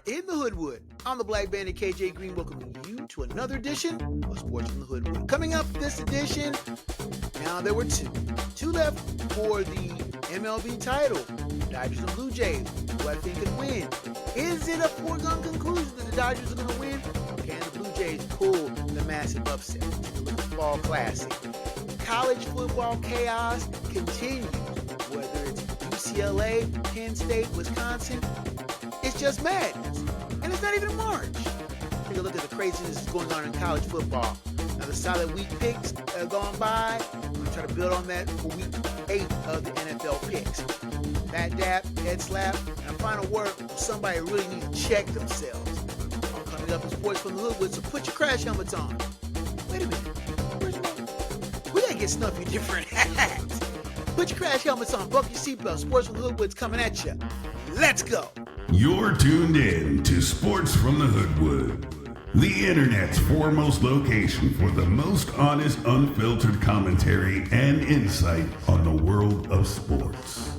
in the Hoodwood. I'm the Black Bandit KJ Green, welcoming you to another edition of Sports from the Hoodwood. Coming up this edition, now there were two left for the MLB title. Dodgers and Blue Jays, who I think can win. Is it a foregone conclusion that the Dodgers are going to win? Can the Blue Jays pull the massive upset? Take a look at the Fall Classic. College football chaos continues, whether it's UCLA, Penn State, Wisconsin. It's just madness. And it's not even March. Take a look at the craziness that's going on in college football. Now the solid week picks have gone by. I'm going to try to build on that for week 8 of the NFL picks. Bad dap, head slap, and a final word from somebody who really needs to check themselves. All coming up in Sports from the Hoodwood, so put your crash helmets on. Wait a minute. We got to get Snuffy a different hat. Put your crash helmets on, buckle your seatbelt. Sports from the Hoodwood's coming at you. Let's go. You're tuned in to Sports from the Hoodwood, the internet's foremost location for the most honest, unfiltered commentary and insight on the world of sports.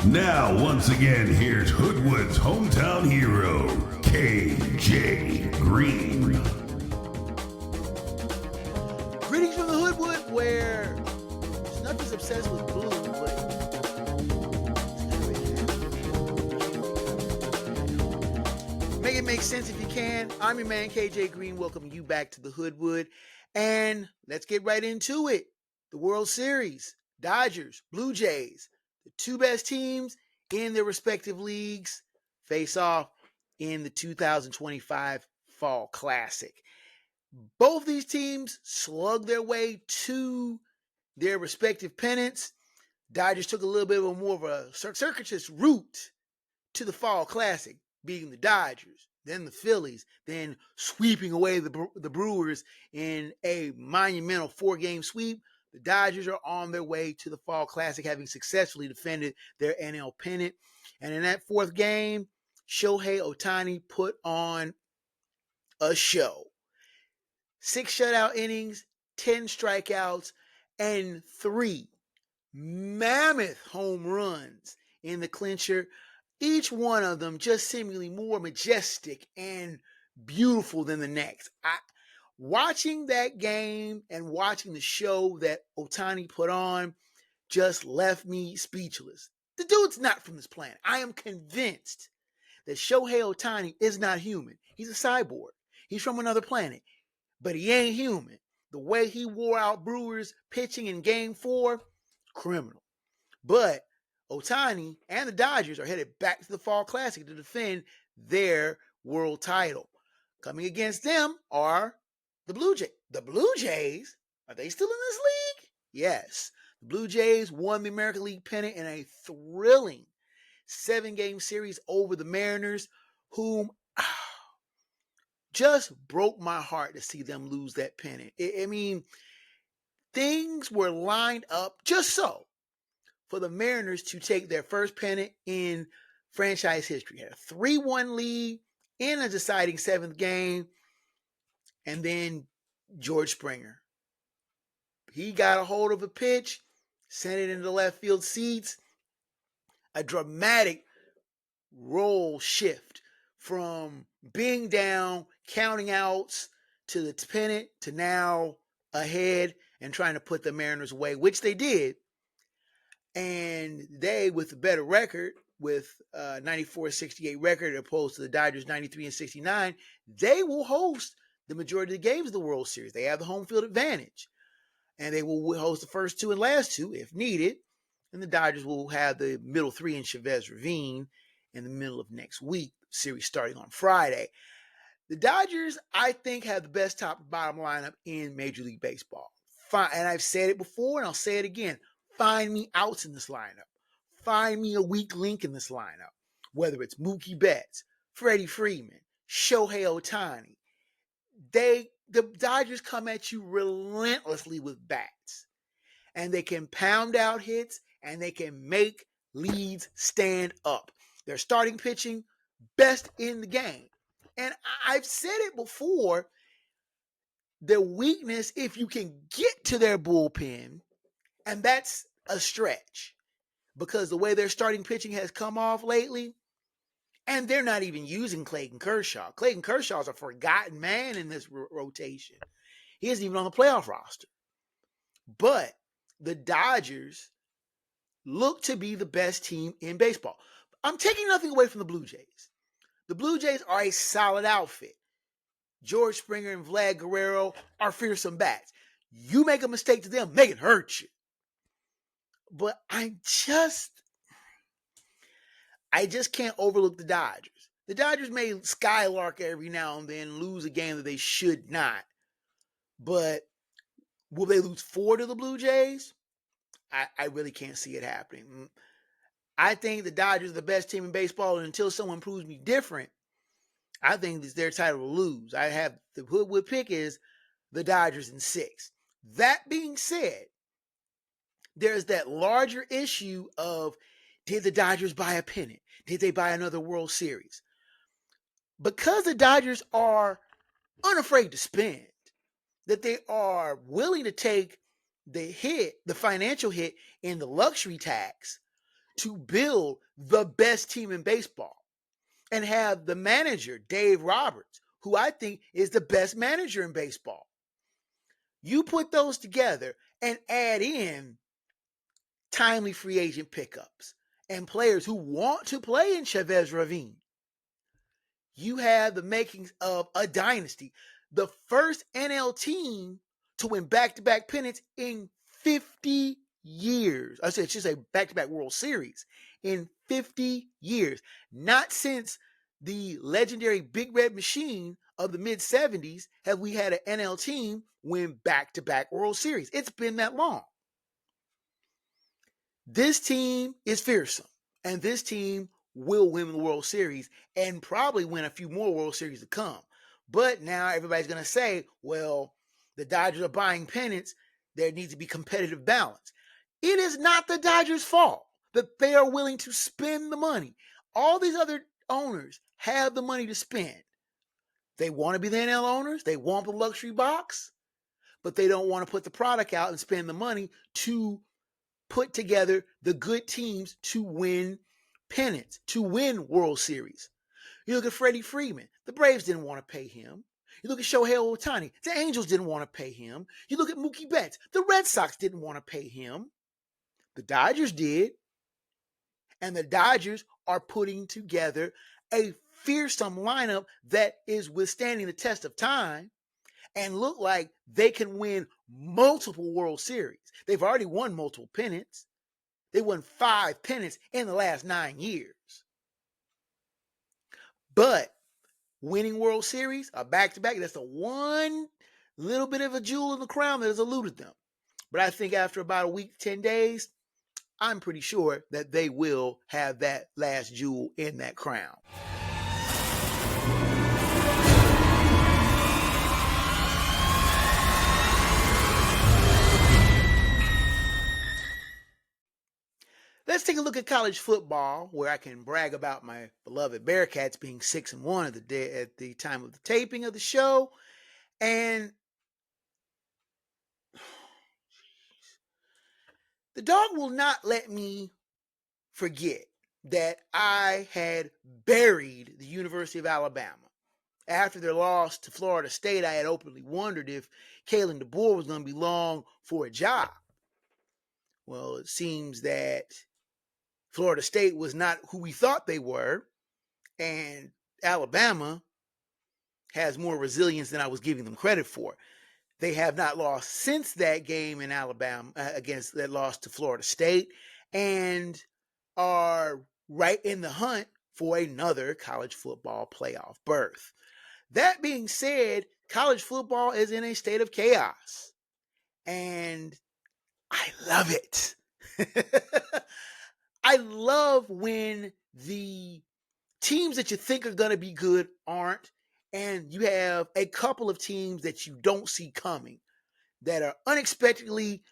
Now, once again, here's Hoodwood's hometown hero, KJ Green. Greetings from the Hoodwood, where Snuffy's obsessed with blue, but make it make sense if you can. I'm your man, KJ Green, welcoming you back to the Hoodwood. And let's get right into it. The World Series, Dodgers, Blue Jays, the two best teams in their respective leagues face off in the 2025 Fall Classic. Both these teams slugged their way to their respective pennants. Dodgers took a little bit more of a circuitous route to the Fall Classic, beating the Dodgers, then the Phillies, then sweeping away the Brewers in a monumental 4-game sweep. The Dodgers are on their way to the Fall Classic, having successfully defended their NL pennant. And in that 4th game, Shohei Ohtani put on a show. 6 shutout innings, 10 strikeouts, and 3 mammoth home runs in the clincher. Each one of them just seemingly more majestic and beautiful than the next. Watching that game and watching the show that Ohtani put on just left me speechless. The dude's not from this planet. I am convinced that Shohei Ohtani is not human. He's a cyborg. He's from another planet, but he ain't human. The way he wore out Brewers pitching in Game 4, criminal. But Ohtani and the Dodgers are headed back to the Fall Classic to defend their world title. Coming against them are the Blue Jays. The Blue Jays? Are they still in this league? Yes. The Blue Jays won the American League pennant in a thrilling 7-game series over the Mariners, whom just broke my heart to see them lose that pennant. I mean, things were lined up just so for the Mariners to take their first pennant in franchise history. Had a 3-1 lead in a deciding 7th game. And then George Springer. He got a hold of a pitch, sent it into the left field seats. A dramatic role shift from being down, counting outs to the pennant to now ahead and trying to put the Mariners away, which they did. And they, with a better record, with a 94-68 record opposed to the Dodgers 93-69, they will host the majority of the games of the World Series. They have the home field advantage. And they will host the first 2 and last 2 if needed. And the Dodgers will have the middle 3 in Chavez Ravine in the middle of next week, series starting on Friday. The Dodgers, I think, have the best top and bottom lineup in Major League Baseball. Fine, and I've said it before, and I'll say it again. Find me outs in this lineup. Find me a weak link in this lineup. Whether it's Mookie Betts, Freddie Freeman, Shohei Ohtani. The Dodgers come at you relentlessly with bats. And they can pound out hits, and they can make leads stand up. Their starting pitching, best in the game. And I've said it before, the weakness, if you can get to their bullpen, and that's a stretch, because the way their starting pitching has come off lately, And they're not even using Clayton Kershaw. Clayton Kershaw is a forgotten man in this rotation. He isn't even on the playoff roster. But the Dodgers look to be the best team in baseball. I'm taking nothing away from the Blue Jays. The Blue Jays are a solid outfit. George Springer and Vlad Guerrero are fearsome bats. You make a mistake to them, make it hurt you. But I just can't overlook the Dodgers. The Dodgers may skylark every now and then, lose a game that they should not. But will they lose 4 to the Blue Jays? I really can't see it happening. I think the Dodgers are the best team in baseball, and until someone proves me different, I think it's their title to lose. I have the Hoodwood pick is the Dodgers in 6. That being said, there's that larger issue of, did the Dodgers buy a pennant? Did they buy another World Series? Because the Dodgers are unafraid to spend, that they are willing to take the financial hit in the luxury tax to build the best team in baseball and have the manager, Dave Roberts, who I think is the best manager in baseball. You put those together and add in timely free agent pickups and players who want to play in Chavez Ravine. You have the makings of a dynasty. The first NL team to win back-to-back pennants in 50 years. I should say back-to-back World Series in 50 years. Not since the legendary Big Red Machine of the mid-70s have we had an NL team win back-to-back World Series. It's been that long. This team is fearsome, and this team will win the World Series and probably win a few more World Series to come. But now everybody's going to say, well, the Dodgers are buying pennants. There needs to be competitive balance. It is not the Dodgers' fault that they are willing to spend the money. All these other owners have the money to spend. They want to be the NL owners. They want the luxury box, but they don't want to put the product out and spend the money to put together the good teams to win pennants, to win World Series. You look at Freddie Freeman. The Braves didn't want to pay him. You look at Shohei Ohtani. The Angels didn't want to pay him. You look at Mookie Betts. The Red Sox didn't want to pay him. The Dodgers did. And the Dodgers are putting together a fearsome lineup that is withstanding the test of time and look like they can win multiple World Series. They've already won multiple pennants. They won 5 pennants in the last 9 years. But winning World Series, a back-to-back, that's the one little bit of a jewel in the crown that has eluded them. But I think after about a week, 10 days, I'm pretty sure that they will have that last jewel in that crown. Let's take a look at college football, where I can brag about my beloved Bearcats being 6-1 at the time of the taping of the show. And the dog will not let me forget that I had buried the University of Alabama. After their loss to Florida State, I had openly wondered if Kalen DeBoer was going to be long for a job. Well, it seems that Florida State was not who we thought they were, and Alabama has more resilience than I was giving them credit for. They have not lost since that game in Alabama against that loss to Florida State, and are right in the hunt for another college football playoff berth. That being said, college football is in a state of chaos, and I love it. I love when the teams that you think are going to be good aren't, and you have a couple of teams that you don't see coming that are unexpectedly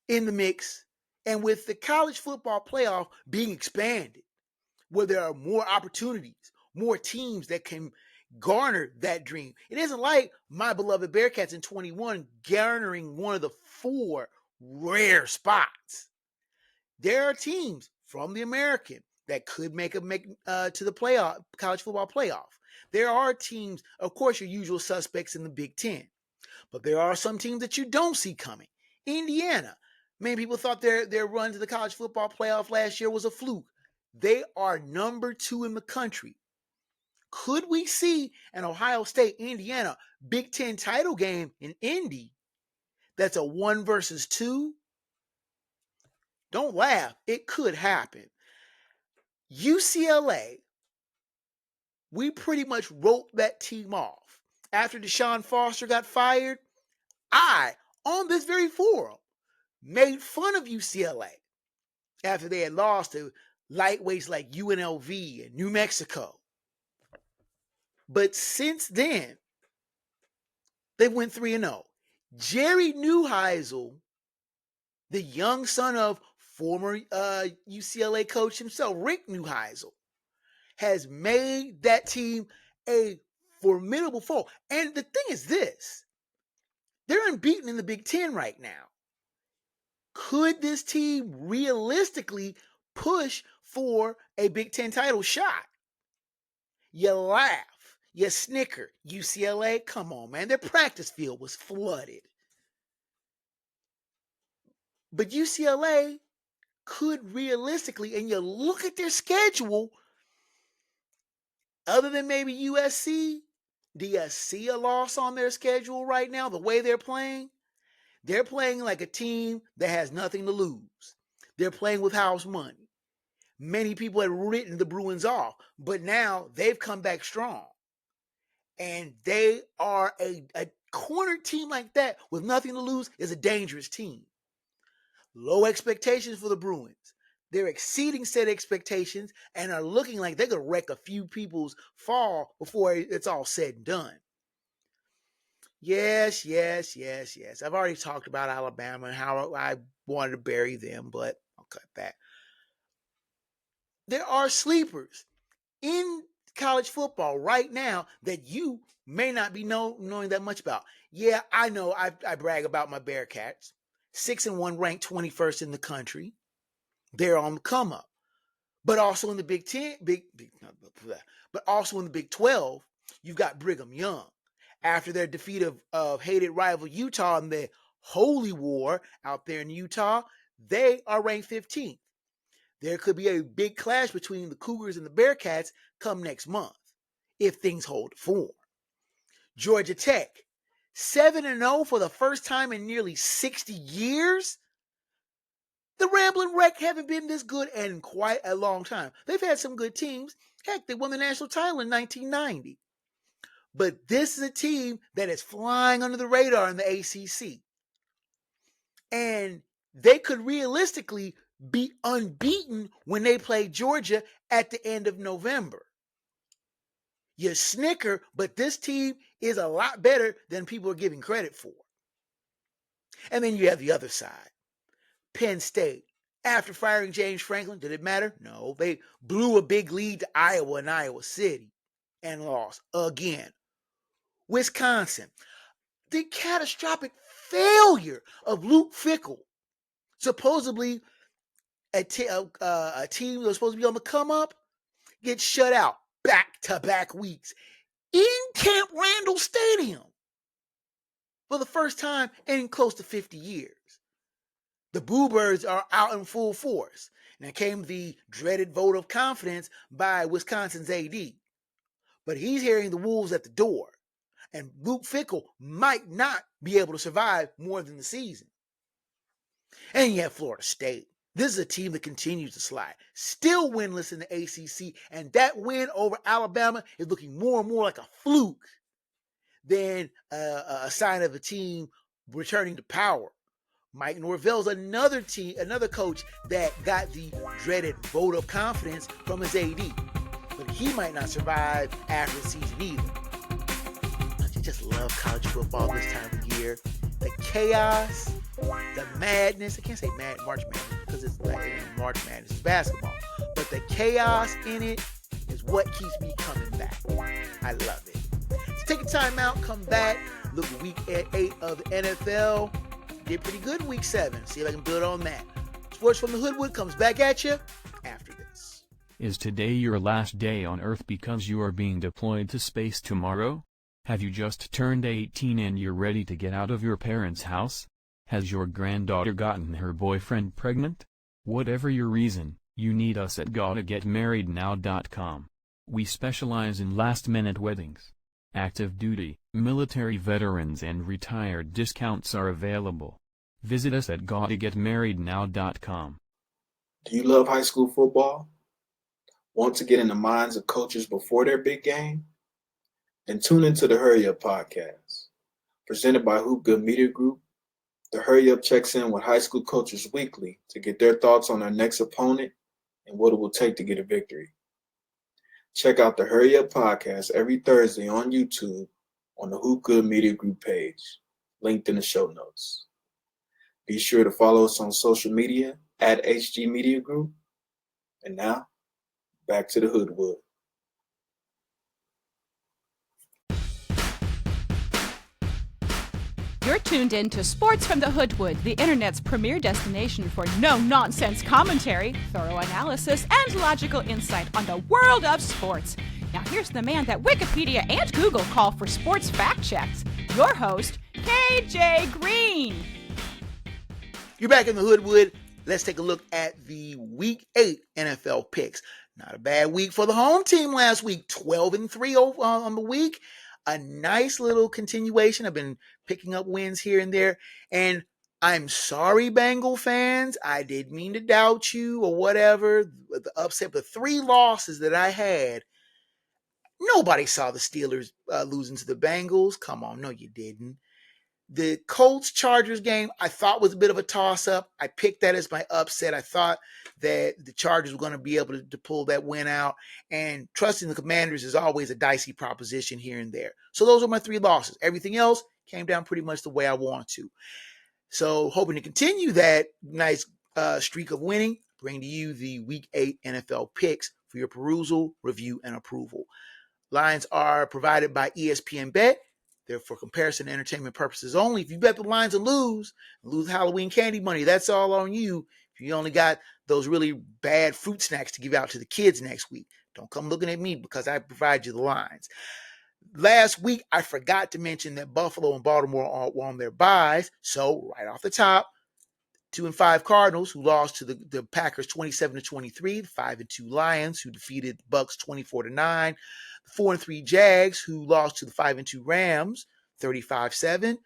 in the mix. And with the college football playoff being expanded, where there are more opportunities, more teams that can garner that dream. It isn't like my beloved Bearcats in 21 garnering one of the 4 rare spots. There are teams from the American that could make to the playoff, college football playoff. There are teams, of course, your usual suspects in the Big Ten, but there are some teams that you don't see coming. Indiana, many people thought their run to the college football playoff last year was a fluke. They are number 2 in the country. Could we see an Ohio State, Indiana Big Ten title game in Indy that's a 1 versus 2? Don't laugh. It could happen. UCLA, we pretty much wrote that team off. After Deshaun Foster got fired, I, on this very forum, made fun of UCLA after they had lost to lightweights like UNLV and New Mexico. But since then, they went 3-0. Jerry Neuheisel, the young son of former UCLA coach himself, Rick Neuheisel, has made that team a formidable foe. And the thing is this, they're unbeaten in the Big Ten right now. Could this team realistically push for a Big Ten title shot? You laugh, you snicker. UCLA, come on, man. Their practice field was flooded. But UCLA could realistically, and you look at their schedule, other than maybe USC, do you see a loss on their schedule right now, the way they're playing? They're playing like a team that has nothing to lose. They're playing with house money. Many people had written the Bruins off, but now they've come back strong. And they are a cornered team like that with nothing to lose is a dangerous team. Low expectations for the Bruins. They're exceeding said expectations and are looking like they're going to wreck a few people's fall before it's all said and done. Yes. I've already talked about Alabama and how I wanted to bury them, but I'll cut that. There are sleepers in college football right now that you may not be knowing that much about. Yeah, I know I brag about my Bearcats. 6-1 ranked 21st in the country. They're on the come up. But also in the Big 10, but also in the Big 12, you've got Brigham Young. After their defeat of hated rival Utah in the Holy War out there in Utah, they are ranked 15th. There could be a big clash between the Cougars and the Bearcats come next month, if things hold form. Georgia Tech, 7-0 for the first time in nearly 60 years. The Ramblin' Wreck haven't been this good in quite a long time. They've had some good teams. Heck, they won the national title in 1990. But this is a team that is flying under the radar in the ACC. And they could realistically be unbeaten when they play Georgia at the end of November. You snicker, but this team is a lot better than people are giving credit for. And then you have the other side. Penn State. After firing James Franklin, did it matter? No. They blew a big lead to Iowa in Iowa City and lost again. Wisconsin. The catastrophic failure of Luke Fickell. Supposedly a team that was supposed to be on the come up gets shut out back-to-back weeks in Camp Randall Stadium for the first time in close to 50 years. The Bluebirds are out in full force. Now came the dreaded vote of confidence by Wisconsin's AD. But he's hearing the wolves at the door. And Luke Fickell might not be able to survive more than the season. And you have Florida State. This is a team that continues to slide. Still winless in the ACC. And that win over Alabama is looking more and more like a fluke than a sign of a team returning to power. Mike Norvell's another coach that got the dreaded vote of confidence from his AD. But he might not survive after the season either. Don't you just love college football this time of year? The chaos, the madness. I can't say March Madness because it's like March Madness is basketball. But the chaos in it is what keeps me coming back. I love it. So take a time out, come back, look at week 8 of the NFL. Did pretty good in week 7. See if I can build on that. Sports from the Hoodwood comes back at you after this. Is today your last day on Earth because you are being deployed to space tomorrow? Have you just turned 18 and you're ready to get out of your parents' house? Has your granddaughter gotten her boyfriend pregnant? Whatever your reason, you need us at GottaGetMarriedNow.com. We specialize in last-minute weddings. Active duty, military veterans and retired discounts are available. Visit us at GottaGetMarriedNow.com. Do you love high school football? Want to get in the minds of coaches before their big game? Then tune into the Hurry Up podcast. Presented by Hoodwood Media Group, the Hurry Up checks in with high school coaches weekly to get their thoughts on their next opponent and what it will take to get a victory. Check out the Hurry Up podcast every Thursday on YouTube on the Hoodwood Media Group page, linked in the show notes. Be sure to follow us on social media at HG Media Group. And now, back to the Hoodwood. You're tuned in to Sports from the Hoodwood, the internet's premier destination for no-nonsense commentary, thorough analysis, and logical insight on the world of sports. Now here's the man that Wikipedia and Google call for sports fact checks, your host, KJ Green. You're back in the Hoodwood. Let's take a look at the Week 8 NFL picks. Not a bad week for the home team last week, 12-3 on the week. A nice little continuation. I've been picking up wins here and there. And I'm sorry, Bengal fans. I didn't mean to doubt you or whatever. The upset, the 3 losses that I had, nobody saw the Steelers losing to the Bengals. Come on, no, you didn't. The Colts-Chargers game, I thought was a bit of a toss-up. I picked that as my upset. I thought that the Chargers were going to be able to pull that win out. And trusting the Commanders is always a dicey proposition here and there. So those are my 3 losses. Everything else came down pretty much the way I want to. So hoping to continue that nice streak of winning, bring to you the Week 8 NFL picks for your perusal, review, and approval. Lines are provided by ESPN Bet. They're for comparison and entertainment purposes only. If you bet the lines and lose Halloween candy money, that's all on you. If you only got those really bad fruit snacks to give out to the kids next week, don't come looking at me because I provide you the lines. Last week, I forgot to mention that Buffalo and Baltimore were on their byes. So right off the top, 2-5 Cardinals, who lost to the Packers 27-23, the 5-2 Lions, who defeated the Bucks 24-9, the 4-3 Jags, who lost to the 5-2 Rams 35-7,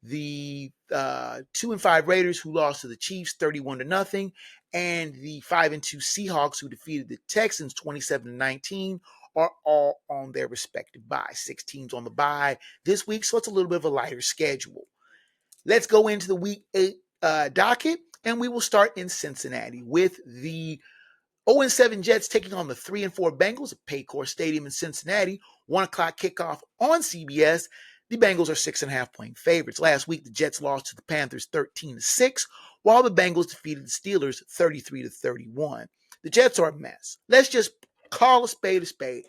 the 2-5 Raiders, who lost to the Chiefs 31-0, and the 5-2 Seahawks, who defeated the Texans 27-19, are all on their respective bye. 6 teams on the bye this week, so it's a little bit of a lighter schedule. Let's go into the Week 8 docket, and we will start in Cincinnati with the 0-7 Jets taking on the 3-4 Bengals at Paycor Stadium in Cincinnati. 1 o'clock kickoff on CBS. The Bengals are 6.5-point favorites. Last week, the Jets lost to the Panthers 13-6, while the Bengals defeated the Steelers 33-31. The Jets are a mess. Let's just call a spade a spade.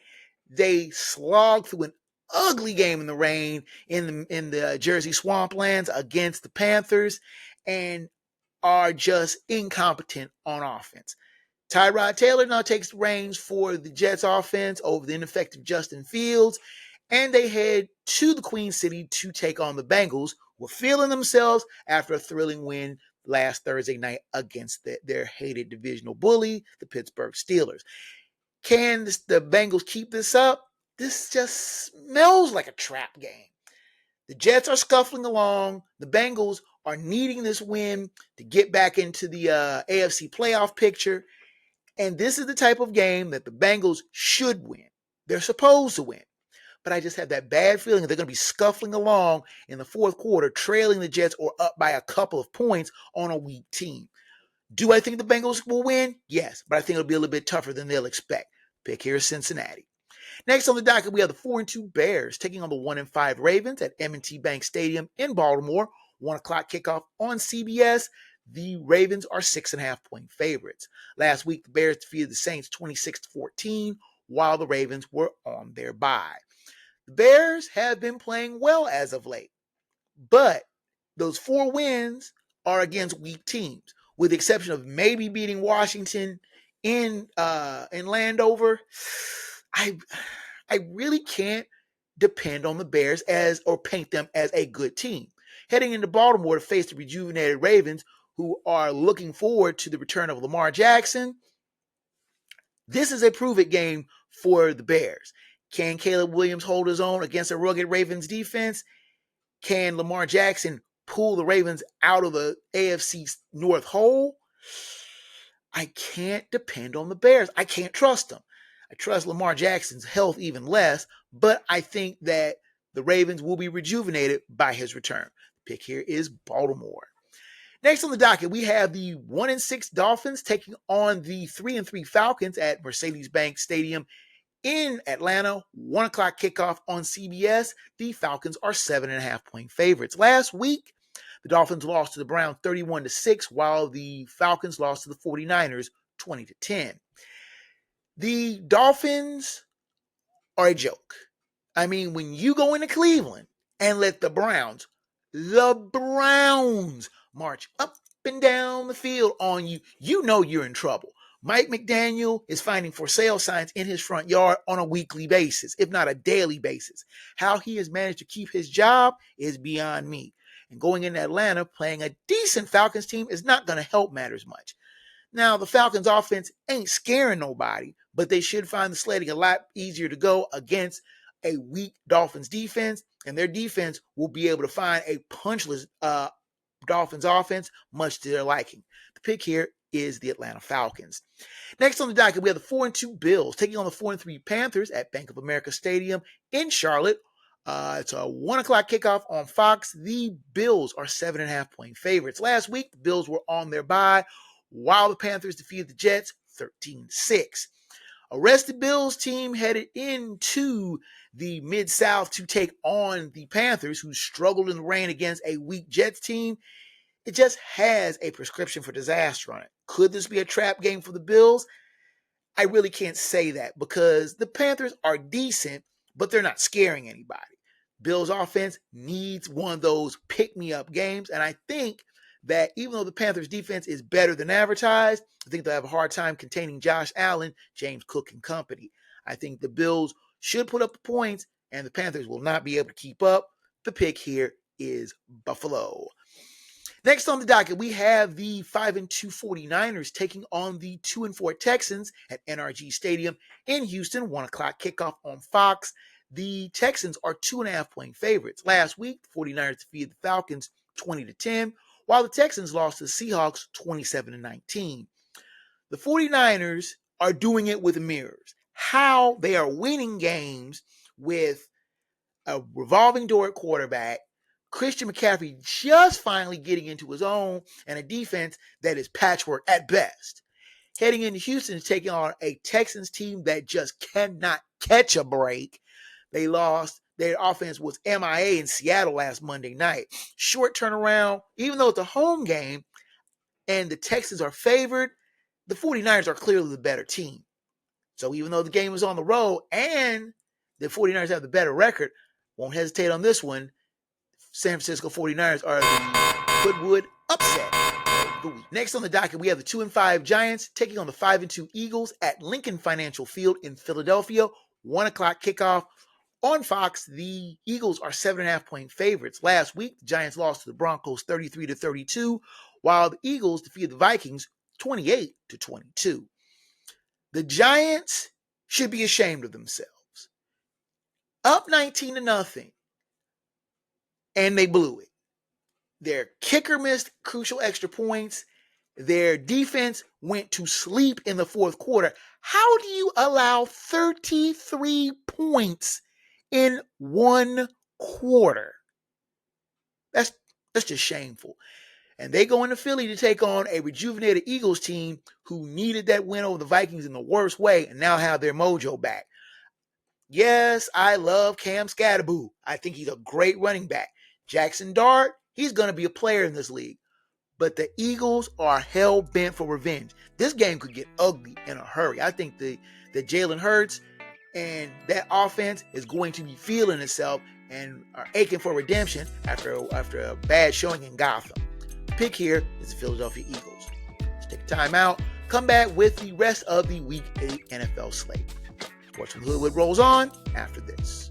They slogged through an ugly game in the rain in the Jersey swamplands against the Panthers and are just incompetent on offense. Tyrod Taylor now takes the reins for the Jets offense over the ineffective Justin Fields, and they head to the Queen City to take on the Bengals, who are feeling themselves after a thrilling win last Thursday night against their hated divisional bully, the Pittsburgh Steelers. Can the Bengals keep this up? This just smells like a trap game. The Jets are scuffling along. The Bengals are needing this win to get back into the AFC playoff picture. And this is the type of game that the Bengals should win. They're supposed to win. But I just have that bad feeling that they're going to be scuffling along in the fourth quarter, trailing the Jets or up by a couple of points on a weak team. Do I think the Bengals will win? Yes, but I think it'll be a little bit tougher than they'll expect. Pick here is Cincinnati. Next on the docket, we have the 4-2 Bears taking on the 1-5 Ravens at M&T Bank Stadium in Baltimore. 1 o'clock kickoff on CBS. The Ravens are 6.5-point favorites. Last week, the Bears defeated the Saints 26-14, while the Ravens were on their bye. The Bears have been playing well as of late, but those 4 wins are against weak teams, with the exception of maybe beating Washington in Landover, I really can't depend on the Bears or paint them as a good team. Heading into Baltimore to face the rejuvenated Ravens, who are looking forward to the return of Lamar Jackson, this is a prove-it game for the Bears. Can Caleb Williams hold his own against a rugged Ravens defense? Can Lamar Jackson pull the Ravens out of the AFC North hole? I can't depend on the Bears. I can't trust them. I trust Lamar Jackson's health even less, but I think that the Ravens will be rejuvenated by his return. The pick here is Baltimore. Next on the docket, we have the 1-6 Dolphins taking on the 3-3 Falcons at Mercedes-Benz Stadium in Atlanta. 1 o'clock kickoff on CBS. The Falcons are 7.5-point favorites. Last week, the Dolphins lost to the Browns 31-6, while the Falcons lost to the 49ers 20-10. The Dolphins are a joke. I mean, when you go into Cleveland and let the Browns march up and down the field on you, you know you're in trouble. Mike McDaniel is finding for sale signs in his front yard on a weekly basis, if not a daily basis. How he has managed to keep his job is beyond me. And going into Atlanta, playing a decent Falcons team is not going to help matters much. Now, the Falcons offense ain't scaring nobody, but they should find the sledding a lot easier to go against a weak Dolphins defense, and their defense will be able to find a punchless Dolphins offense, much to their liking. The pick here is the Atlanta Falcons. Next on the docket, we have the 4-2 Bills taking on the 4-3 Panthers at Bank of America Stadium in Charlotte. It's a 1 o'clock kickoff on Fox. The Bills are 7.5-point favorites. Last week, the Bills were on their bye, while the Panthers defeated the Jets 13-6. A rested Bills team headed into the Mid-South to take on the Panthers, who struggled in the rain against a weak Jets team. It just has a prescription for disaster on it. Could this be a trap game for the Bills? I really can't say that because the Panthers are decent, but they're not scaring anybody. Bills offense needs one of those pick-me-up games, and I think that even though the Panthers defense is better than advertised, I think they'll have a hard time containing Josh Allen, James Cook, and company. I think the Bills should put up the points, and the Panthers will not be able to keep up. The pick here is Buffalo. Next on the docket, we have the 5-2 49ers taking on the 2-4 Texans at NRG Stadium in Houston. 1 o'clock kickoff on Fox. The Texans are 2.5-point favorites. Last week, the 49ers defeated the Falcons 20-10, while the Texans lost to the Seahawks 27-19. The 49ers are doing it with mirrors. How they are winning games with a revolving door at quarterback, Christian McCaffrey just finally getting into his own, and a defense that is patchwork at best. Heading into Houston is taking on a Texans team that just cannot catch a break. They lost. Their offense was MIA in Seattle last Monday night. Short turnaround, even though it's a home game and the Texans are favored, the 49ers are clearly the better team. So even though the game is on the road and the 49ers have the better record, won't hesitate on this one. San Francisco 49ers are the Hoodwood upset of the week. Next on the docket, we have the 2-5 Giants taking on the 5-2 Eagles at Lincoln Financial Field in Philadelphia. 1 o'clock kickoff on Fox. The Eagles are 7.5-point favorites. Last week, the Giants lost to the Broncos 33-32, while the Eagles defeated the Vikings 28-22. The Giants should be ashamed of themselves. Up 19-0, and they blew it. Their kicker missed crucial extra points. Their defense went to sleep in the fourth quarter. How do you allow 33 points in one quarter? That's just shameful. And they go into Philly to take on a rejuvenated Eagles team who needed that win over the Vikings in the worst way and now have their mojo back. Yes, I love Cam Scatterboo. I think he's a great running back. Jackson Dart, he's going to be a player in this league. But the Eagles are hell-bent for revenge. This game could get ugly in a hurry. I think that Jalen Hurts and that offense is going to be feeling itself and are aching for redemption after a bad showing in Gotham. The pick here is the Philadelphia Eagles. Let's take a time out. come back with the rest of the Week 8 NFL slate. Sports from Hoodwood rolls on after this.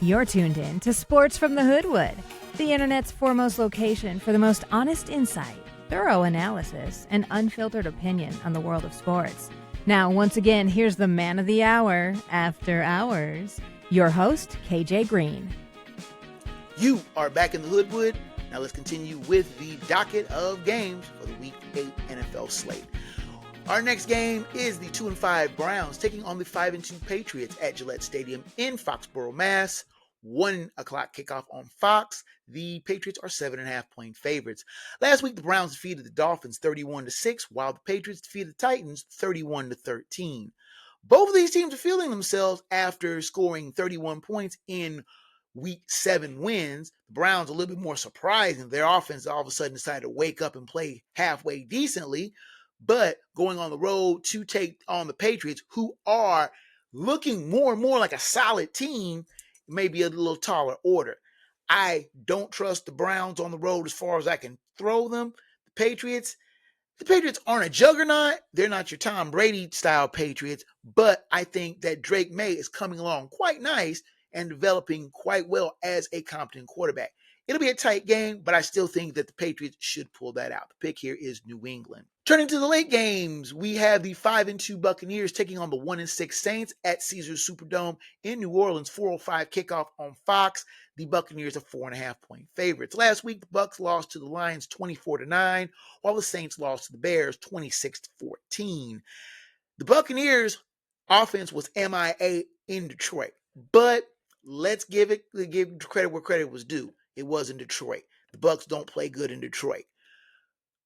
You're tuned in to Sports from the Hoodwood, the internet's foremost location for the most honest insight, thorough analysis, and unfiltered opinion on the world of sports. Now, once again, here's the man of the hour, After Hours, your host, KJ Green. You are back in the Hoodwood. Now let's continue with the docket of games for the Week 8 NFL slate. Our next game is the 2-5 Browns taking on the 5-2 Patriots at Gillette Stadium in Foxborough, Mass. 1 o'clock kickoff on Fox. The Patriots are 7.5-point favorites. Last week, the Browns defeated the Dolphins 31-6, while the Patriots defeated the Titans 31-13. Both of these teams are feeling themselves after scoring 31 points in Week 7 wins. The Browns a little bit more surprising. Their offense all of a sudden decided to wake up and play halfway decently. But going on the road to take on the Patriots, who are looking more and more like a solid team, may be a little taller order. I don't trust the Browns on the road as far as I can throw them. The Patriots aren't a juggernaut. They're not your Tom Brady style Patriots, but I think that Drake May is coming along quite nice and developing quite well as a competent quarterback. It'll be a tight game, but I still think that the Patriots should pull that out. The pick here is New England. Turning to the late games, we have the 5-2 Buccaneers taking on the 1-6 Saints at Caesars Superdome in New Orleans. 4:05 kickoff on Fox. The Buccaneers are 4.5-point favorites. Last week, the Bucs lost to the Lions 24-9, while the Saints lost to the Bears 26-14. The Buccaneers' offense was MIA in Detroit, but let's give credit where credit was due. It was in Detroit. The Bucs don't play good in Detroit.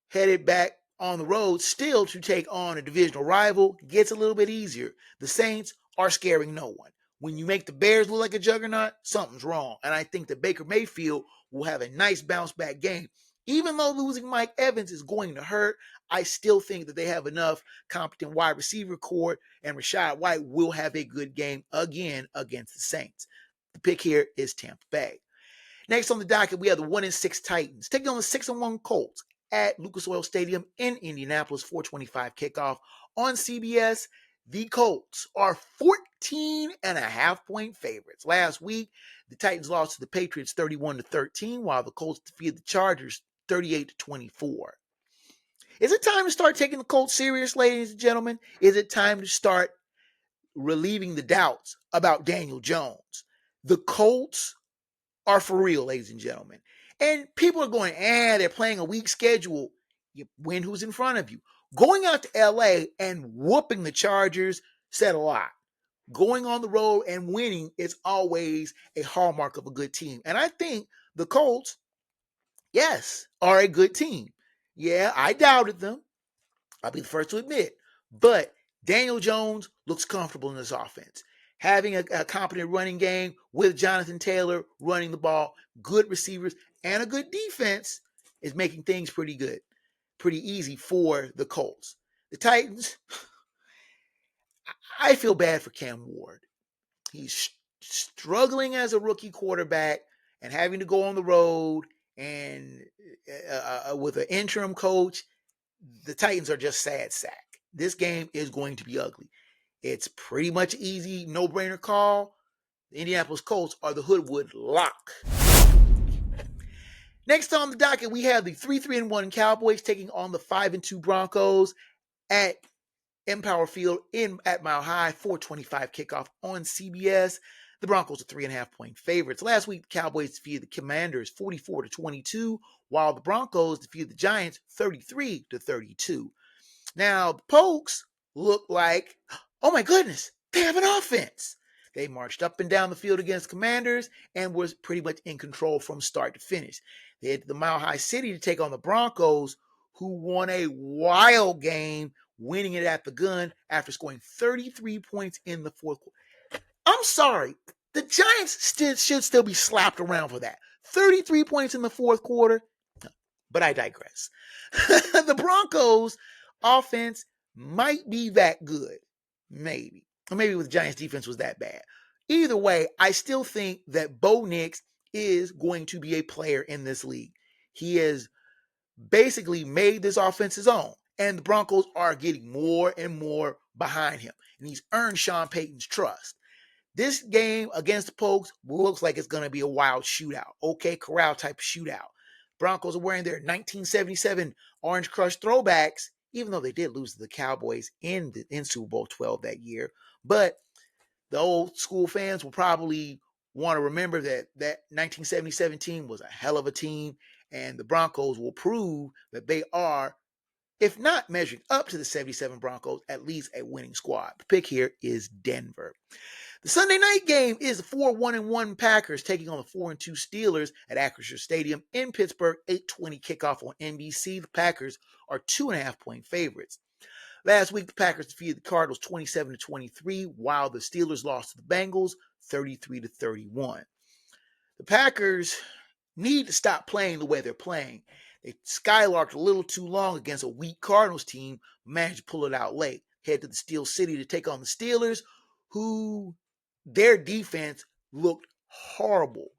Headed back on the road still to take on a divisional rival gets a little bit easier. The Saints are scaring no one. When you make the Bears look like a juggernaut, something's wrong. And I think that Baker Mayfield will have a nice bounce back game. Even though losing Mike Evans is going to hurt, I still think that they have enough competent wide receiver core, and Rachaad White will have a good game again against the Saints. The pick here is Tampa Bay. Next on the docket, we have the 1-6 Titans taking on the 6-1 Colts at Lucas Oil Stadium in Indianapolis. 4:25 kickoff on CBS. The Colts are 14.5-point favorites. Last week, the Titans lost to the Patriots 31-13, while the Colts defeated the Chargers 38-24. Is it time to start taking the Colts serious, ladies and gentlemen? Is it time to start relieving the doubts about Daniel Jones? The Colts are for real, ladies and gentlemen. And people are going, they're playing a weak schedule. You win who's in front of you. Going out to LA and whooping the Chargers said a lot. Going on the road and winning is always a hallmark of a good team. And I think the Colts, yes, are a good team. Yeah, I doubted them. I'll be the first to admit. But Daniel Jones looks comfortable in this offense. Having a competent running game with Jonathan Taylor running the ball, good receivers, and a good defense is making things pretty good, pretty easy for the Colts. The Titans, I feel bad for Cam Ward. He's struggling as a rookie quarterback and having to go on the road and with an interim coach, the Titans are just sad sack. This game is going to be ugly. It's pretty much easy, no-brainer call. The Indianapolis Colts are the Hoodwood lock. Next on the docket, we have the 3-1 Cowboys taking on the 5-2 Broncos at Empower Field at Mile High. 4:25 kickoff on CBS. The Broncos are 3.5-point favorites. Last week, the Cowboys defeated the Commanders 44-22, while the Broncos defeated the Giants 33-32. Now, the Pokes look like, oh my goodness, they have an offense. They marched up and down the field against Commanders and was pretty much in control from start to finish. They head to the Mile High City to take on the Broncos, who won a wild game, winning it at the gun after scoring 33 points in the fourth quarter. I'm sorry, the Giants should still be slapped around for that. 33 points in the fourth quarter, but I digress. The Broncos offense might be that good, maybe. Or maybe the Giants defense was that bad. Either way, I still think that Bo Nix is going to be a player in this league. He has basically made this offense his own, and the Broncos are getting more and more behind him, and he's earned Sean Payton's trust. This game against the Pokes looks like it's going to be a wild shootout. OK Corral type of shootout. Broncos are wearing their 1977 Orange Crush throwbacks, even though they did lose to the Cowboys in Super Bowl 12 that year. But the old school fans will probably want to remember that 1977 team was a hell of a team, and the Broncos will prove that they are, if not measuring up to the 77 Broncos, at least a winning squad. The pick here is Denver. The Sunday night game is the 4-1-1 Packers taking on the 4-2 Steelers at Acrisure Stadium in Pittsburgh. 8:20 kickoff on NBC. The Packers are 2.5-point favorites. Last week, the Packers defeated the Cardinals 27-23, while the Steelers lost to the Bengals 33-31. The Packers need to stop playing the way they're playing. They skylarked a little too long against a weak Cardinals team, managed to pull it out late. Head to the Steel City to take on the Steelers, who their defense looked horrible,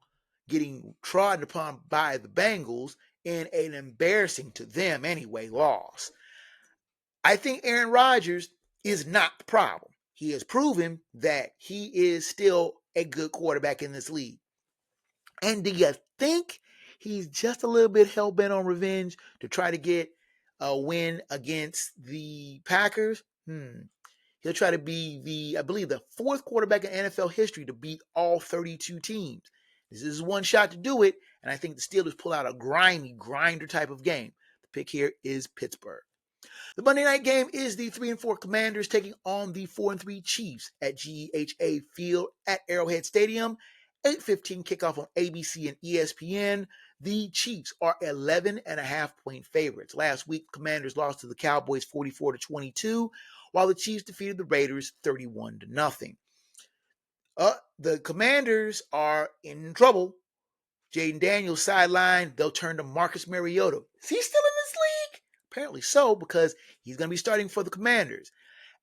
getting trodden upon by the Bengals in an embarrassing to them anyway loss. I think Aaron Rodgers is not the problem. He has proven that he is still a good quarterback in this league. And do you think he's just a little bit hell-bent on revenge to try to get a win against the Packers? He'll try to be I believe, the fourth quarterback in NFL history to beat all 32 teams. This is one shot to do it, and I think the Steelers pull out a grinder type of game. The pick here is Pittsburgh. The Monday night game is the 3-4 Commanders taking on the 4-3 Chiefs at GEHA Field at Arrowhead Stadium. 8:15 kickoff on ABC and ESPN. The Chiefs are 11.5-point favorites. Last week, Commanders lost to the Cowboys 44-22, while the Chiefs defeated the Raiders 31-0. The Commanders are in trouble. Jaden Daniels sidelined. They'll turn to Marcus Mariota. Is he still in this league? Apparently so, because he's going to be starting for the Commanders.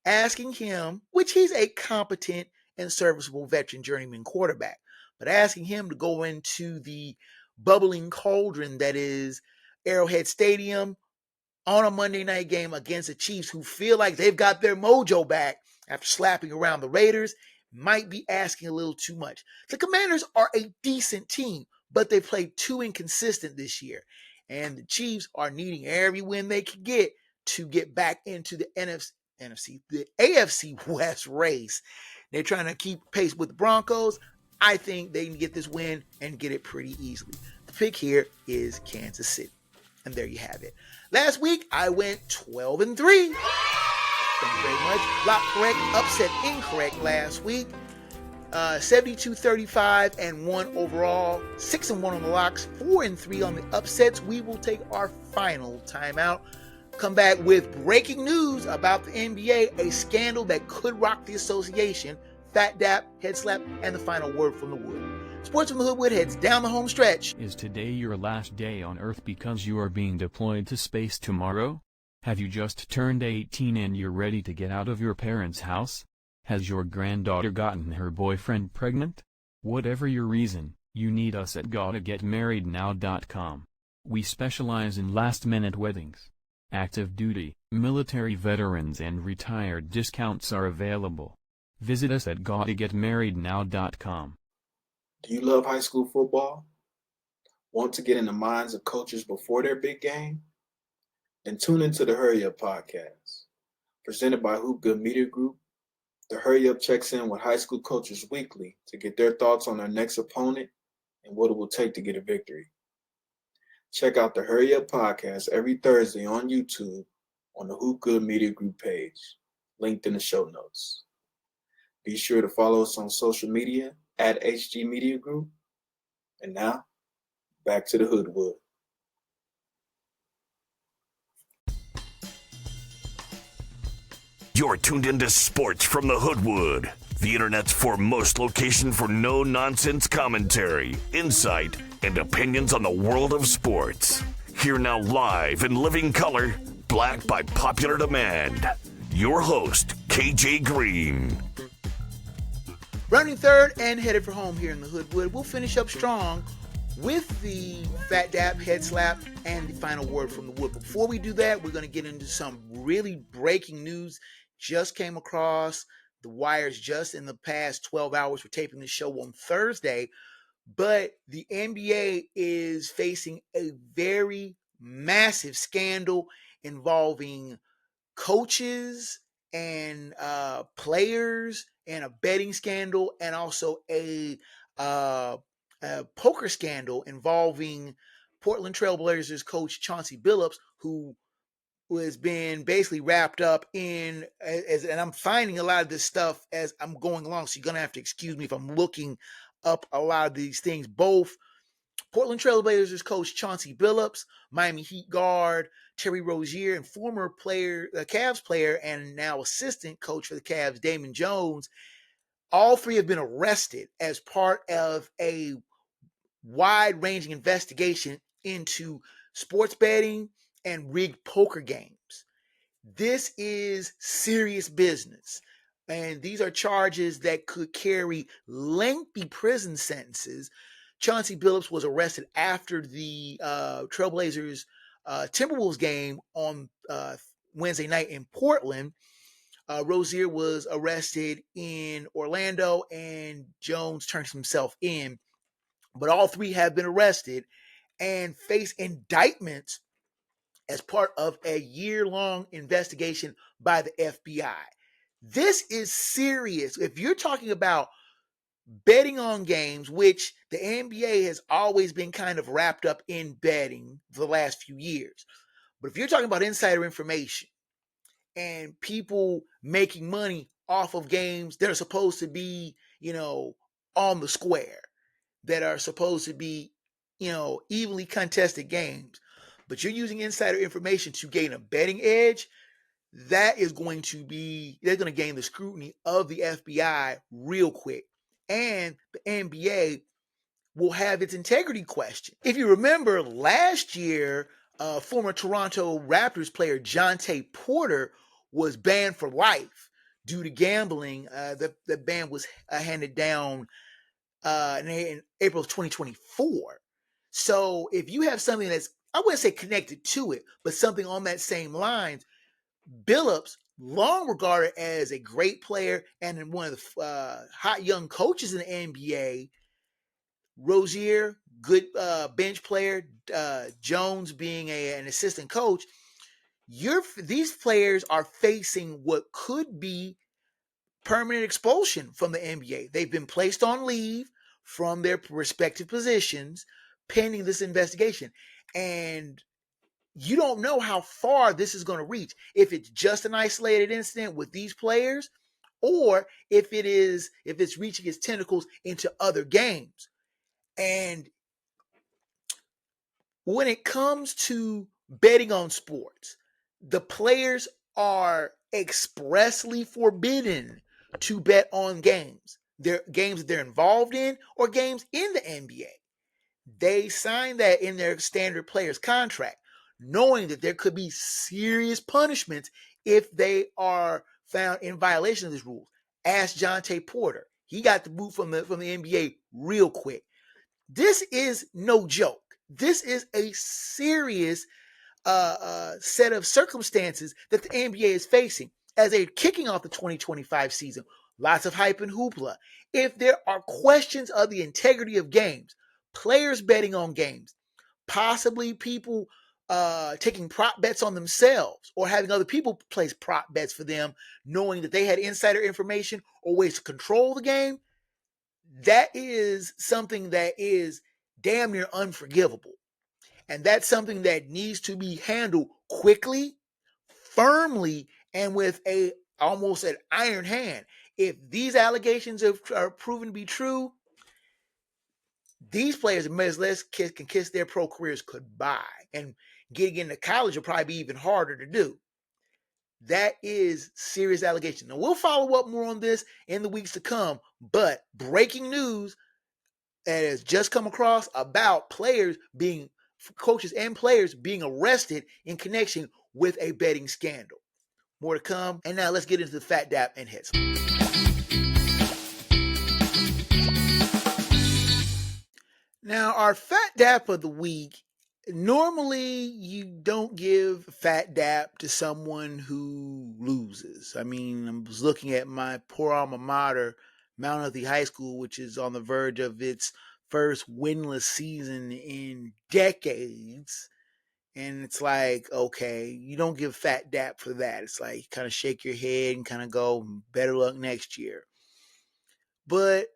Asking him, which he's a competent and serviceable veteran journeyman quarterback, but asking him to go into the bubbling cauldron that is Arrowhead Stadium on a Monday night game against the Chiefs, who feel like they've got their mojo back after slapping around the Raiders, might be asking a little too much. The Commanders are a decent team, but they played too inconsistent this year. And the Chiefs are needing every win they can get to get back into the the AFC West race. They're trying to keep pace with the Broncos. I think they can get this win and get it pretty easily. The pick here is Kansas City. And there you have it. Last week, I went 12-3. Thank you very much. Lock correct, upset incorrect last week. 72-35 and 1 overall. 6-1 on the locks, 4-3 on the upsets. We will take our final timeout. Come back with breaking news about the NBA, a scandal that could rock the association, fat dap, head slap, and the final word from the wood. Sports from the Hoodwood heads down the home stretch. Is today your last day on Earth because you are being deployed to space tomorrow? Have you just turned 18 and you're ready to get out of your parents' house? Has your granddaughter gotten her boyfriend pregnant? Whatever your reason, You need us at GottaGetMarriedNow.com. We specialize in last-minute weddings. Active duty, military veterans and retired discounts are available. Visit us at GottaGetMarriedNow.com. Do you love high school football? Want to get in the minds of coaches before their big game? Then tune into the Hurry Up podcast. Presented by Hoodwood Media Group, the Hurry Up checks in with high school coaches weekly to get their thoughts on their next opponent and what it will take to get a victory. Check out the Hurry Up podcast every Thursday on YouTube on the Hoodwood Media Group page, linked in the show notes. Be sure to follow us on social media at HG Media Group. And now, back to the Hoodwood. You're tuned into Sports from the Hoodwood, the internet's foremost location for no-nonsense commentary, insight, and opinions on the world of sports. Here now live in living color, black by popular demand, your host, KJ Green. Running third and headed for home here in the Hoodwood. We'll finish up strong with the Fat Dap, Head Slap, and the final word from the wood. Before we do that, we're going to get into some really breaking news. Just came across the wires just in the past 12 hours. We're taping this show on Thursday, but the NBA is facing a very massive scandal involving coaches and players, and a betting scandal, and also a poker scandal involving Portland Trail Blazers coach Chauncey Billups, who has been basically wrapped up in, and I'm finding a lot of this stuff as I'm going along, so you're going to have to excuse me if I'm looking up a lot of these things. Both Portland Trail Blazers coach Chauncey Billups, Miami Heat guard Terry Rozier, and former player, Cavs player, and now assistant coach for the Cavs, Damon Jones, all three have been arrested as part of a wide-ranging investigation into sports betting and rigged poker games. This is serious business, and these are charges that could carry lengthy prison sentences. Chauncey Billups was arrested after the Trailblazers Timberwolves game on Wednesday night in Portland. Rozier was arrested in Orlando, and Jones turned himself in. But all three have been arrested and face indictments as part of a year-long investigation by the FBI. This is serious. If you're talking about betting on games, which the NBA has always been kind of wrapped up in betting for the last few years, but if you're talking about insider information and people making money off of games that are supposed to be, on the square, that are supposed to be, evenly contested games, but you're using insider information to gain a betting edge, they're going to gain the scrutiny of the FBI real quick. And the NBA will have its integrity questioned. If you remember last year, former Toronto Raptors player Jontay Porter was banned for life due to gambling. The ban was handed down in April of 2024. So if you have something that's, I wouldn't say connected to it, but something on that same lines, Billups, long regarded as a great player and one of the hot young coaches in the NBA, Rozier, good bench player, Jones being an assistant coach, these players are facing what could be permanent expulsion from the NBA. They've been placed on leave from their respective positions pending this investigation. And you don't know how far this is going to reach. If it's just an isolated incident with these players, or if it's reaching its tentacles into other games. And when it comes to betting on sports, the players are expressly forbidden to bet on games. They're games that they're involved in or games in the NBA. They sign that in their standard players contract, knowing that there could be serious punishments if they are found in violation of these rules. Ask Jontay Porter. He got the boot from the NBA real quick. This is no joke. This is a serious set of circumstances that the NBA is facing as they're kicking off the 2025 season. Lots of hype and hoopla. If there are questions of the integrity of games, players betting on games, possibly people taking prop bets on themselves or having other people place prop bets for them, knowing that they had insider information or ways to control the game, that is something that is damn near unforgivable. And that's something that needs to be handled quickly, firmly, and with a almost an iron hand. If these allegations are proven to be true, these players can kiss their pro careers goodbye. And getting into college will probably be even harder to do. That is serious allegation. Now, we'll follow up more on this in the weeks to come, but breaking news that has just come across about coaches and players being arrested in connection with a betting scandal. More to come. And now let's get into the Fat Dap and Hits. Now, our Fat Dap of the week, normally you don't give Fat Dap to someone who loses. I mean, I was looking at my poor alma mater, Mount Healthy High School, which is on the verge of its first winless season in decades. And it's like, okay, you don't give Fat Dap for that. It's like, kind of shake your head and kind of go, better luck next year. But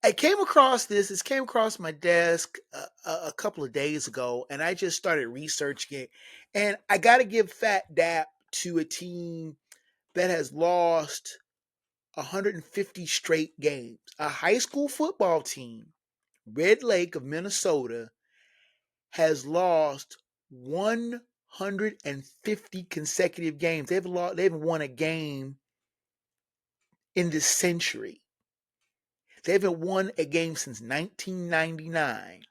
I came across this. This came across my desk a couple of days ago, and I just started researching it. And I got to give Fat Dap to a team that has lost 150 straight games. A high school football team, Red Lake of Minnesota, has lost 150 consecutive games. They haven't won a game in this century. They haven't won a game since 1999.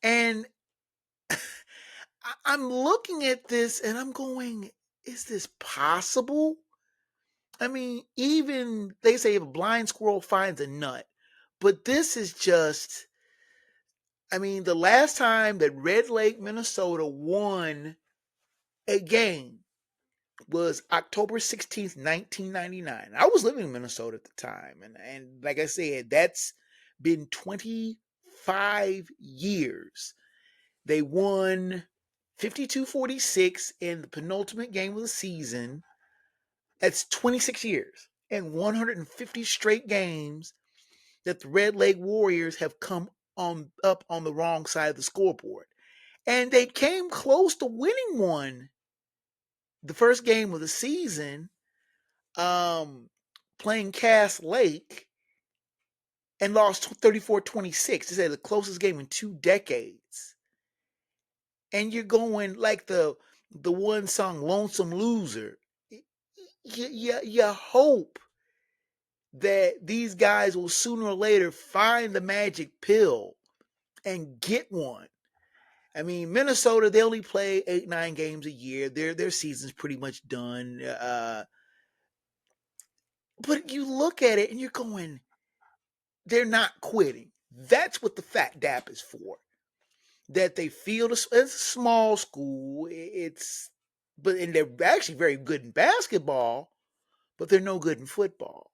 And I'm looking at this and I'm going, is this possible? I mean, even they say if a blind squirrel finds a nut, but this is just, I mean, the last time that Red Lake, Minnesota won a game was October 16th, 1999. I was living in Minnesota at the time. And like I said, that's been 25 years. They won 52-46 in the penultimate game of the season. That's 26 years and 150 straight games that the Red Lake Warriors have come up on the wrong side of the scoreboard. And they came close to winning one the first game of the season, playing Cass Lake, and lost 34-26. This is the closest game in 2 decades. And you're going like the one song, Lonesome Loser. You hope that these guys will sooner or later find the magic pill and get one. I mean, Minnesota, they only play 8-9 games a year. Their season's pretty much done. But you look at it and you're going, they're not quitting. That's what the Fat Dap is for. That they feel it's a small school. And they're actually very good in basketball, but they're no good in football.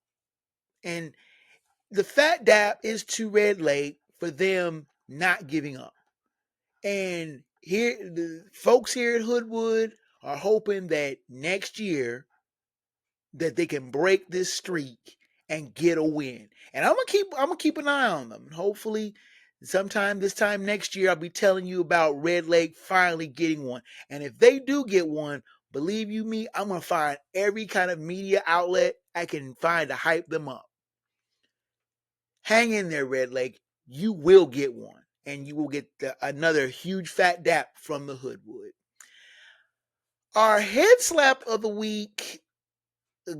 And the Fat Dap is to Red Lake for them not giving up. And here, the folks here at Hoodwood are hoping that next year that they can break this streak and get a win. And I'm gonna keep an eye on them. And hopefully, sometime this time next year, I'll be telling you about Red Lake finally getting one. And if they do get one, believe you me, I'm gonna find every kind of media outlet I can find to hype them up. Hang in there, Red Lake. You will get one. And you will get another huge Fat Dap from the Hoodwood. Our head slap of the week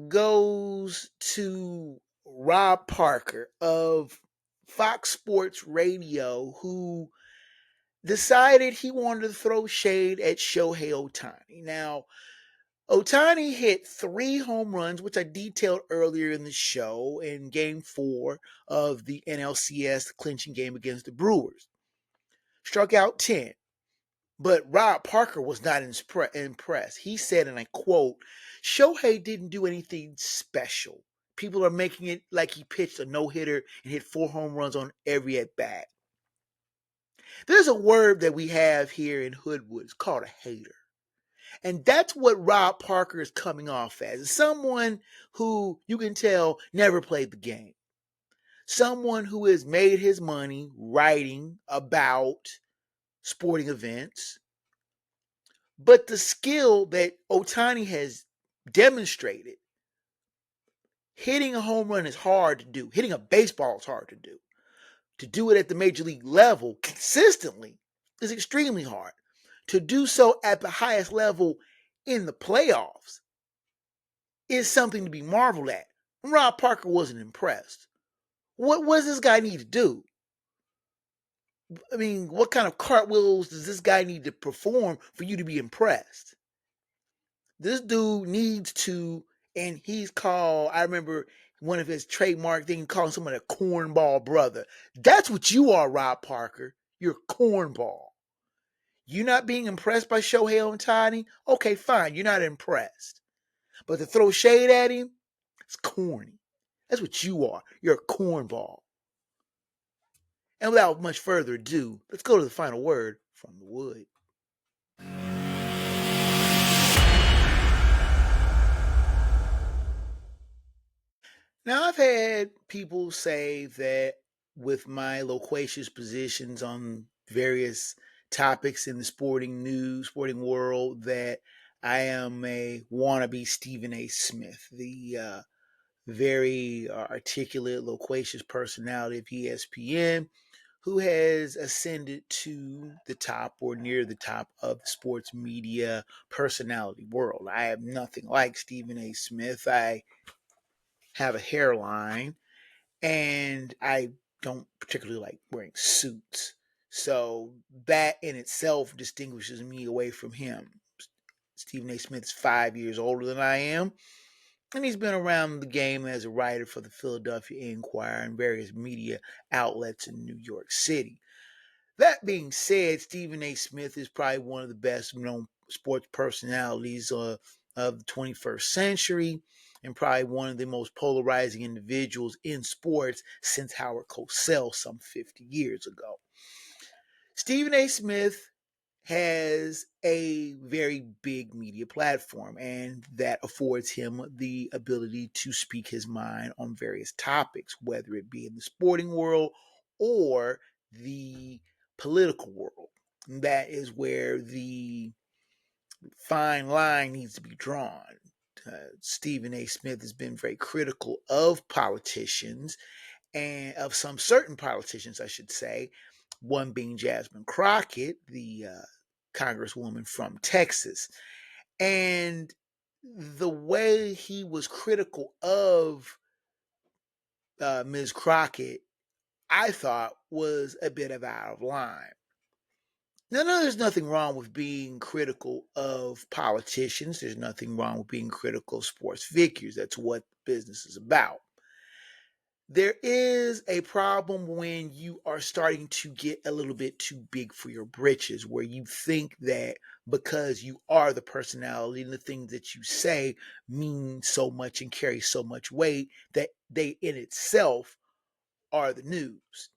goes to Rob Parker of Fox Sports Radio, who decided he wanted to throw shade at Shohei Ohtani. Now, Ohtani hit 3 home runs, which I detailed earlier in the show in Game 4 of the NLCS clinching game against the Brewers. struck out 10. But Rob Parker was not impressed. He said, and I quote, Shohei didn't do anything special. People are making it like he pitched a no-hitter and hit 4 home runs on every at-bat. There's a word that we have here in Hoodwood. It's called a hater. And that's what Rob Parker is coming off as. Someone who you can tell never played the game. Someone who has made his money writing about sporting events. But the skill that Ohtani has demonstrated, hitting a home run is hard to do. Hitting a baseball is hard to do. To do it at the major league level consistently is extremely hard. To do so at the highest level in the playoffs is something to be marveled at. Rob Parker wasn't impressed. What does this guy need to do? I mean, what kind of cartwheels does this guy need to perform for you to be impressed? This dude needs to, and he's called, I remember one of his trademark things, calling someone a cornball brother. That's what you are, Rob Parker. You're a cornball. You not being impressed by Shohei Ohtani? Okay, fine. You're not impressed. But to throw shade at him, it's corny. That's what you are. You're a cornball. And without much further ado, let's go to the final word from the wood. Now, I've had people say that with my loquacious positions on various topics in the sporting news, sporting world, that I am a wannabe Stephen A. Smith, the very articulate, loquacious personality of ESPN, who has ascended to the top or near the top of the sports media personality world. I am nothing like Stephen A. Smith. I have a hairline, and I don't particularly like wearing suits. So that in itself distinguishes me away from him. Stephen A. Smith is 5 years older than I am, and he's been around the game as a writer for the Philadelphia Inquirer and various media outlets in New York City. That being said, Stephen A. Smith is probably one of the best known sports personalities of the 21st century, and probably one of the most polarizing individuals in sports since Howard Cosell some 50 years ago. Stephen A. Smith has a very big media platform, and that affords him the ability to speak his mind on various topics, whether it be in the sporting world or the political world. And that is where the fine line needs to be drawn. Stephen A. Smith has been very critical of politicians, and of some certain politicians, I should say, one being Jasmine Crockett, the congresswoman from Texas. And the way he was critical of Ms. Crockett, I thought was a bit of out of line. Now, there's nothing wrong with being critical of politicians. There's nothing wrong with being critical of sports figures. That's what business is about. There is a problem when you are starting to get a little bit too big for your britches, where you think that because you are the personality and the things that you say mean so much and carry so much weight that they in itself are the news.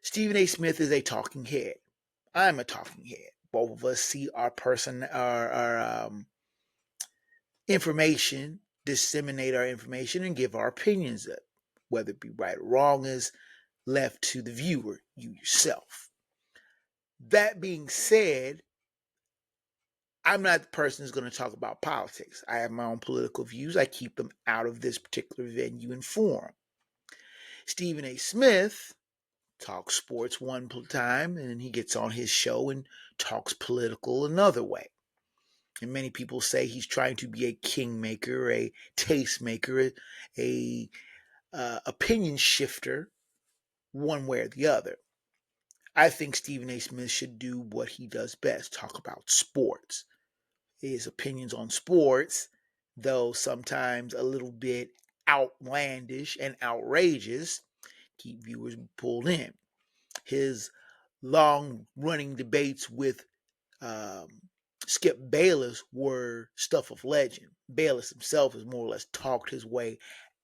Stephen A. Smith is a talking head. I'm a talking head. Both of us see our information, disseminate our information, and give our opinions up. Whether it be right or wrong is left to the viewer, you yourself. That being said, I'm not the person who's going to talk about politics. I have my own political views. I keep them out of this particular venue and forum. Stephen A. Smith talks sports one time, and then he gets on his show and talks political another way. And many people say he's trying to be a kingmaker, a tastemaker, a opinion shifter, one way or the other. I think Stephen A. Smith should do what he does best, talk about sports. His opinions on sports, though sometimes a little bit outlandish and outrageous, keep viewers pulled in. His long-running debates with Skip Bayless were stuff of legend. Bayless himself has more or less talked his way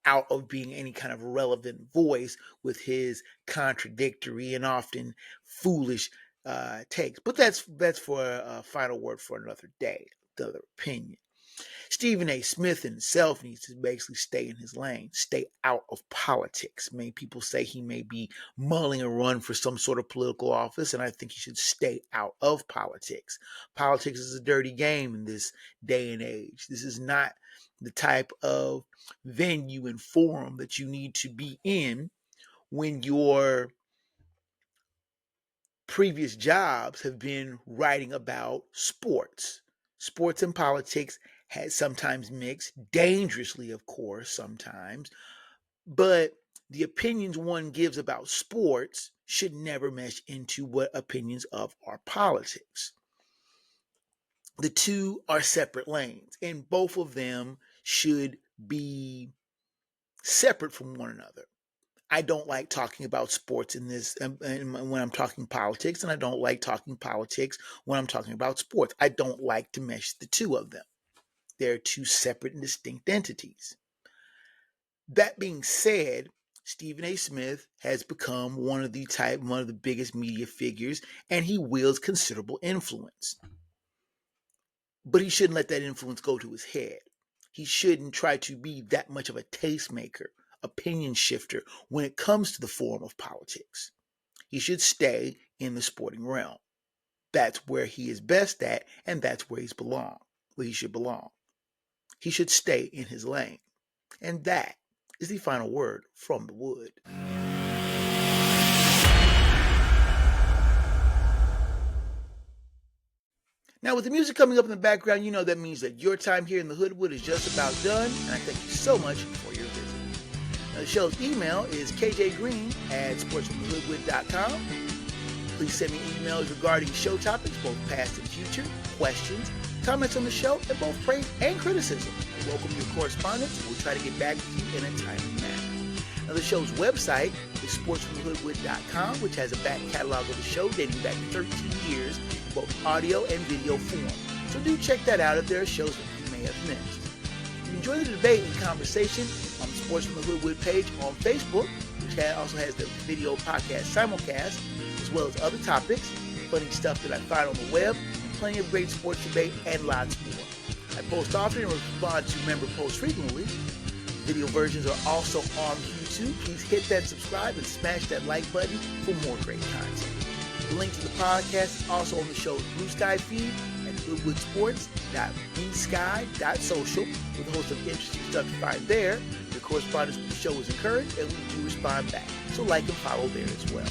out of being any kind of relevant voice with his contradictory and often foolish takes. But that's for a final word for another day, the other opinion. Stephen A. Smith himself needs to basically stay in his lane, stay out of politics. Many people say he may be mulling a run for some sort of political office, and I think he should stay out of politics. Politics is a dirty game in this day and age. This is not the type of venue and forum that you need to be in when your previous jobs have been writing about sports. Sports and politics has sometimes mixed, dangerously, of course, sometimes, but the opinions one gives about sports should never mesh into what opinions of our politics. The two are separate lanes, and both of them should be separate from one another. I don't like talking about sports in this when I'm talking politics, and I don't like talking politics when I'm talking about sports. I don't like to mesh the two of them. They're two separate and distinct entities. That being said, Stephen A. Smith has become one of the biggest media figures, and he wields considerable influence. But he shouldn't let that influence go to his head. He shouldn't try to be that much of a tastemaker, opinion shifter when it comes to the form of politics. He should stay in the sporting realm. That's where he is best at, and that's where he should belong. He should stay in his lane. And that is the final word from the wood. Now, with the music coming up in the background, you know that means that your time here in the Hoodwood is just about done, and I thank you so much for your visit. Now, the show's email is kjgreen@sportsfromthehoodwood.com. Please send me emails regarding show topics, both past and future, questions, comments on the show, and both praise and criticism. I welcome your correspondence, and we'll try to get back with you in a timely manner. Now, the show's website is sportsfromthehoodwood.com, which has a back catalog of the show dating back 13 years in both audio and video form. So do check that out if there are shows that you may have missed. If you enjoy the debate and conversation on the Sports from the Hoodwood page on Facebook, which also has the video podcast simulcast, as well as other topics, funny stuff that I find on the web, and plenty of great sports debate and lots more. I post often and respond to member posts frequently. Video versions are also on YouTube. Please hit that subscribe and smash that like button for more great content. The link to the podcast is also on the show's Blue Sky feed at hoodwoodsports.bsky.social with a host of interesting stuff to find there. The correspondence with the show is encouraged, and we do respond back. So like and follow there as well.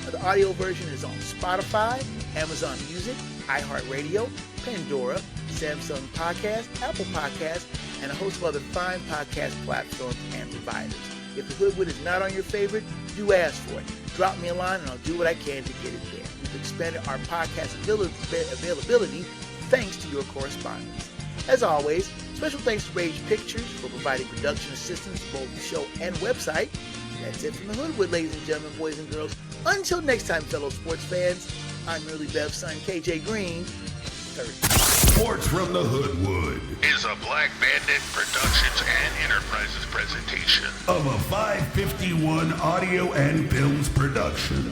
Now, the audio version is on Spotify, Amazon Music, iHeartRadio, Pandora, Samsung Podcast, Apple Podcast, and a host of other fine podcast platforms and providers. If the Hoodwood is not on your favorite, do ask for it. Drop me a line and I'll do what I can to get it there. We've expanded our podcast availability thanks to your correspondence. As always, special thanks to Rage Pictures for providing production assistance for both the show and website. That's it from the Hoodwood, ladies and gentlemen, boys and girls. Until next time, fellow sports fans, I'm Early Bev's son, KJ Green. Sports from the Hoodwood Is a Black Bandit Productions and Enterprises presentation. of a 551 Audio and Films production.